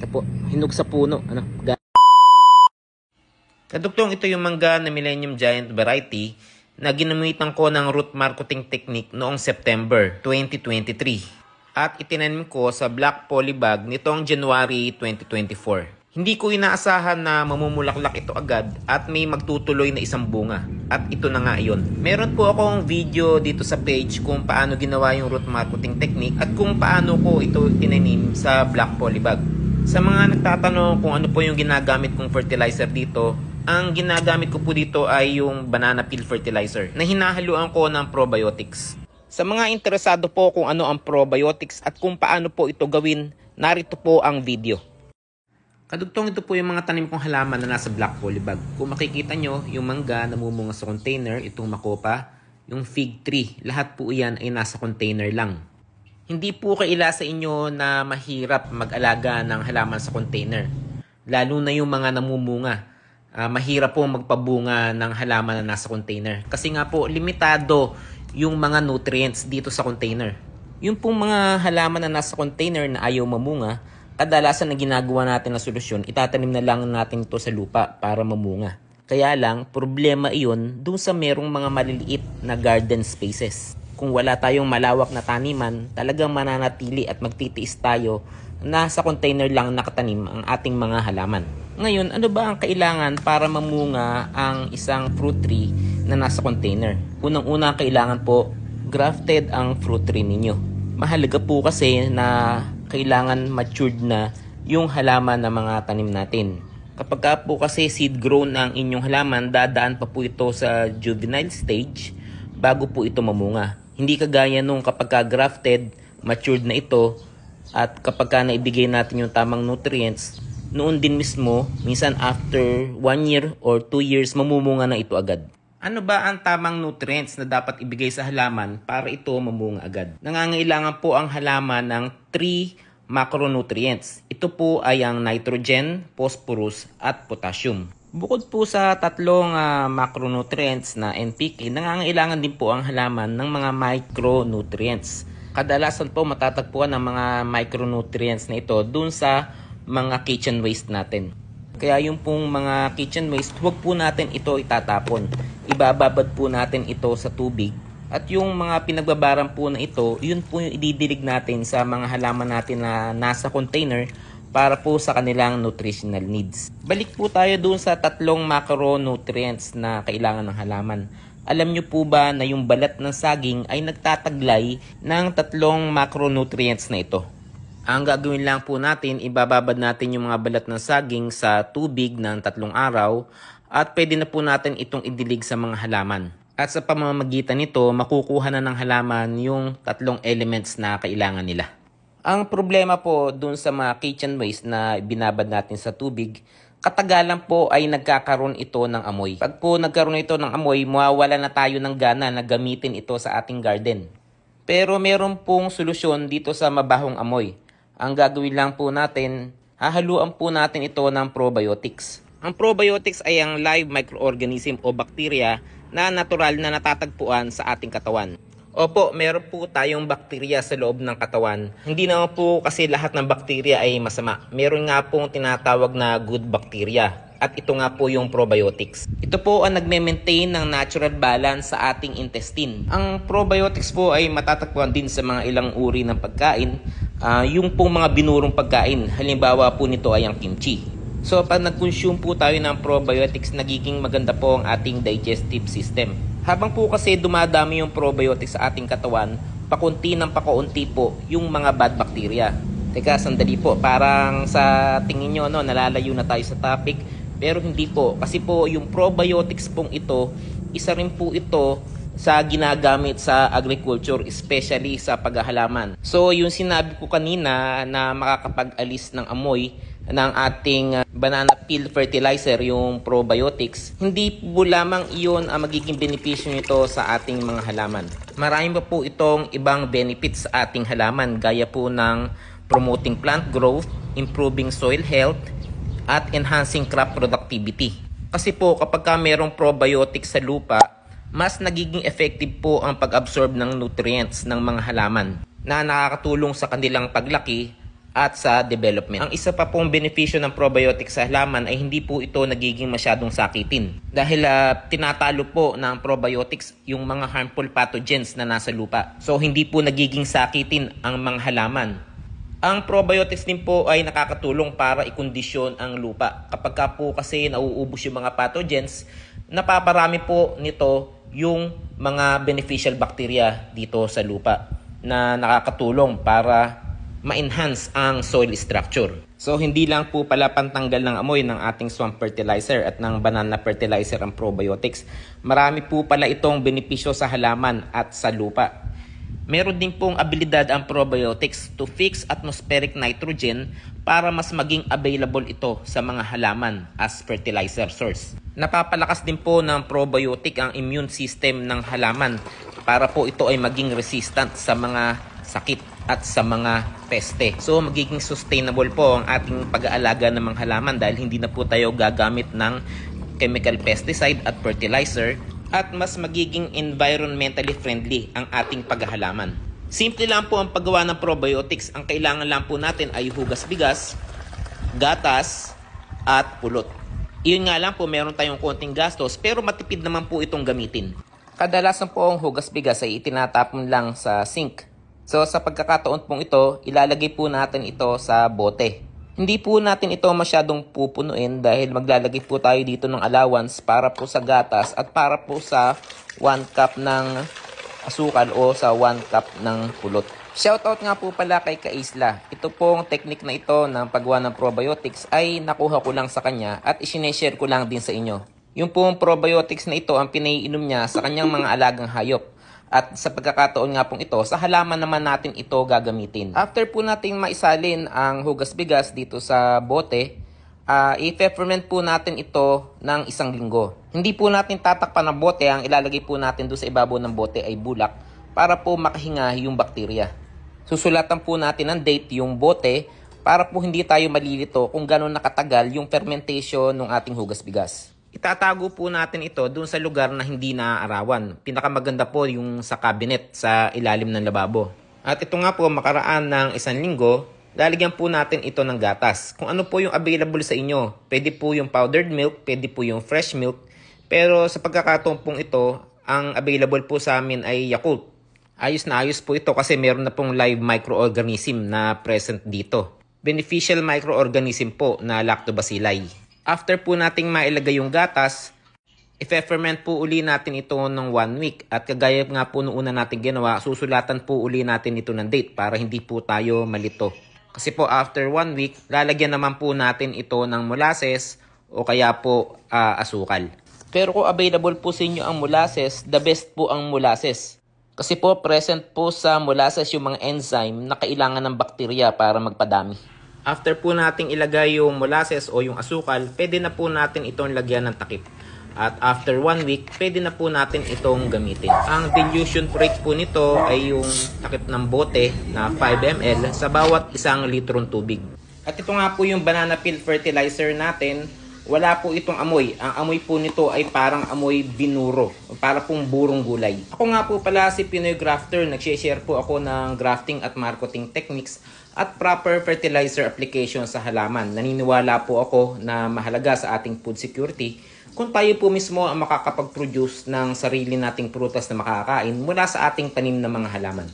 Ito po, hinog sa puno. Ano? Kadugtong ito yung mangga na Millennium Giant variety na ginamitan ko ng root marketing technique noong September 2023. At itinanim ko sa black polybag nitong January 2024. Hindi ko inaasahan na mamumulaklak ito agad at may magtutuloy na isang bunga. At ito na nga iyon. Meron po akong video dito sa page kung paano ginawa yung root marketing technique at kung paano ko ito tinanim sa black polybag. Sa mga nagtatanong kung ano po yung ginagamit kong fertilizer dito, ang ginagamit ko po dito ay yung banana peel fertilizer na hinahaluan ko ng probiotics. Sa mga interesado po kung ano ang probiotics at kung paano po ito gawin, narito po ang video. Kadugtong ito po yung mga tanim kong halaman na nasa black polybag. Kung makikita nyo, yung mangga namumunga sa container, itong makopa, yung fig tree, lahat po yan ay nasa container lang. Hindi po kaila sa inyo na mahirap mag-alaga ng halaman sa container. Lalo na yung mga namumunga. Mahirap po magpabunga ng halaman na nasa container. Kasi nga po, limitado yung mga nutrients dito sa container. Yung pong mga halaman na nasa container na ayaw mamunga, kadalasan na ginagawa natin na solusyon, itatanim na lang natin ito sa lupa para mamunga. Kaya lang, problema iyon dun sa merong mga maliliit na garden spaces. Kung wala tayong malawak na taniman, talagang mananatili at magtitiis tayo na sa container lang nakatanim ang ating mga halaman. Ngayon, ano ba ang kailangan para mamunga ang isang fruit tree na nasa container? Unang-una, kailangan po grafted ang fruit tree ninyo. Mahalaga po kasi na kailangan matured na yung halaman na mga tanim natin. Kapag po kasi seed grown ang inyong halaman, dadaan pa po ito sa juvenile stage bago po ito mamunga. Hindi kagaya nung kapag grafted, matured na ito, at kapag naibigay natin yung tamang nutrients, noon din mismo, minsan after 1 year or 2 years, mamumunga na ito agad. Ano ba ang tamang nutrients na dapat ibigay sa halaman para ito mamunga agad? Nangangailangan po ang halaman ng 3 macronutrients. Ito po ay ang nitrogen, phosphorus, at potassium. Bukod po sa tatlong macronutrients na NPK, nangangailangan din po ang halaman ng mga micronutrients. Kadalasan po matatagpuan ang mga micronutrients na ito dun sa mga kitchen waste natin. Kaya yung pong mga kitchen waste, huwag po natin ito itatapon. Ibababad po natin ito sa tubig. At yung mga pinagbabaran po na ito, yun po yung ididilig natin sa mga halaman natin na nasa container para po sa kanilang nutritional needs. Balik po tayo dun sa tatlong macronutrients na kailangan ng halaman. Alam nyo po ba na yung balat ng saging ay nagtataglay ng tatlong macronutrients na ito? Ang gagawin lang po natin, ibababad natin yung mga balat ng saging sa tubig ng 3 araw at pwede na po natin itong idilig sa mga halaman. At sa pamamagitan nito, makukuha na ng halaman yung 3 elements na kailangan nila. Ang problema po dun sa mga kitchen waste na binabad natin sa tubig, katagalan po ay nagkakaroon ito ng amoy. Pag po nagkaroon ito ng amoy, mawawala na tayo ng gana na gamitin ito sa ating garden. Pero meron pong solusyon dito sa mabahong amoy. Ang gagawin lang po natin, hahaluan po natin ito ng probiotics. Ang probiotics ay ang live microorganism o bacteria na natural na natatagpuan sa ating katawan. Opo, meron po tayong bakterya sa loob ng katawan. Hindi naman po kasi lahat ng bakterya ay masama. Meron nga pong tinatawag na good bacteria. At ito nga po yung probiotics. Ito po ang nagme-maintain ng natural balance sa ating intestine. Ang probiotics po ay matatagpuan din sa mga ilang uri ng pagkain. Yung pong mga binurong pagkain. Halimbawa po nito ay ang kimchi. So pag nag-consume po tayo ng probiotics, nagiging maganda po ang ating digestive system. Habang po kasi dumadami yung probiotics sa ating katawan, pakunti ng pakunti po yung mga bad bacteria. Teka, sandali po. Parang sa tingin nyo, nalalayo na tayo sa topic. Pero hindi po. Kasi po yung probiotics pong ito, isa rin po ito sa ginagamit sa agriculture, especially sa paghahalaman. So yung sinabi ko kanina na makakapag-alis ng amoy ng ating banana peel fertilizer, yung probiotics, hindi po lamang iyon ang magiging benepisyo nito sa ating mga halaman. Marami pa po itong ibang benefits sa ating halaman, gaya po ng promoting plant growth, improving soil health, at enhancing crop productivity. Kasi po kapag mayroong probiotics sa lupa, mas nagiging effective po ang pag-absorb ng nutrients ng mga halaman na nakakatulong sa kanilang paglaki at sa development. Ang isa pa pong benepisyo ng probiotics sa halaman ay hindi po ito nagiging masyadong sakitin. Dahil tinatalo po ng probiotics yung mga harmful pathogens na nasa lupa. So hindi po nagiging sakitin ang mga halaman. Ang probiotics din po ay nakakatulong para ikondisyon ang lupa. Kapag ka po kasi nauubos yung mga pathogens, napaparami po nito yung mga beneficial bacteria dito sa lupa na nakakatulong para ma-enhance ang soil structure. So hindi lang po pala pantanggal ng amoy ng ating swamp fertilizer at ng banana fertilizer ang probiotics. Marami po pala itong benepisyo sa halaman at sa lupa. Meron din pong abilidad ang probiotics to fix atmospheric nitrogen para mas maging available ito sa mga halaman as fertilizer source. Napapalakas din po ng probiotic ang immune system ng halaman para po ito ay maging resistant sa mga sakit at sa mga peste. So magiging sustainable po ang ating pag-aalaga ng mga halaman dahil hindi na po tayo gagamit ng chemical pesticide at fertilizer at mas magiging environmentally friendly ang ating paghahalaman. Simple lang po ang paggawa ng probiotics. Ang kailangan lang po natin ay hugas bigas, gatas, at pulot. Iyon nga lang po, meron tayong konting gastos pero matipid naman po itong gamitin. Kadalasan po ang hugas bigas ay itinatapon lang sa sink. So sa pagkakataon pong ito, ilalagay po natin ito sa bote. Hindi po natin ito masyadong pupunuin dahil maglalagay po tayo dito ng allowance para po sa gatas at para po sa 1 cup ng asukal o sa 1 cup ng pulot. Shoutout nga po pala kay Kaisla. Ito pong technique na ito ng paggawa ng probiotics ay nakuha ko lang sa kanya at isineshare ko lang din sa inyo. Yung pong probiotics na ito ang pinaiinom niya sa kanyang mga alagang hayop. At sa pagkakataon nga pong ito, sa halaman naman natin ito gagamitin. After po natin maisalin ang hugas bigas dito sa bote, i-ferment po natin ito ng 1 linggo. Hindi po natin tatakpan ng bote, ang ilalagay po natin doon sa ibabaw ng bote ay bulak para po makahinga yung bakterya. Susulatan po natin ng date yung bote para po hindi tayo malilito kung gano'n nakatagal yung fermentation ng ating hugas bigas. Itatago po natin ito dun sa lugar na hindi naaarawan. Pinakamaganda po yung sa cabinet sa ilalim ng lababo. At ito nga po, makaraan ng 1 linggo, lalagyan po natin ito ng gatas. Kung ano po yung available sa inyo, pwede po yung powdered milk, pwede po yung fresh milk. Pero sa pagkakataon pong ito, ang available po sa amin ay Yakult. Ayos na ayos po ito kasi meron na pong live microorganism na present dito. Beneficial microorganism po na lactobacilli. After po nating mailagay yung gatas, i-ferment po uli natin ito ng 1 week. At kagaya nga po noong una natin ginawa, susulatan po uli natin ito ng date para hindi po tayo malito. Kasi po after 1 week, lalagyan naman po natin ito ng molasses o kaya po asukal. Pero kung available po sa inyo ang molasses, the best po ang molasses. Kasi po present po sa molasses yung mga enzyme na kailangan ng bakterya para magpadami. After po nating ilagay yung molasses o yung asukal, pwede na po natin itong lagyan ng takip. At after 1 week, pwede na po natin itong gamitin. Ang dilution rate po nito ay yung takip ng bote na 5 ml sa bawat 1 litrong tubig. At ito nga po yung banana peel fertilizer natin. Wala po itong amoy. Ang amoy po nito ay parang amoy binuro. Para pong burong gulay. Ako nga po pala si Pinoy Grafter. Nag-share po ako ng grafting at marketing techniques at proper fertilizer application sa halaman. Naniniwala po ako na mahalaga sa ating food security kung tayo po mismo ang makakapag-produce ng sarili nating prutas na makakain mula sa ating tanim na mga halaman.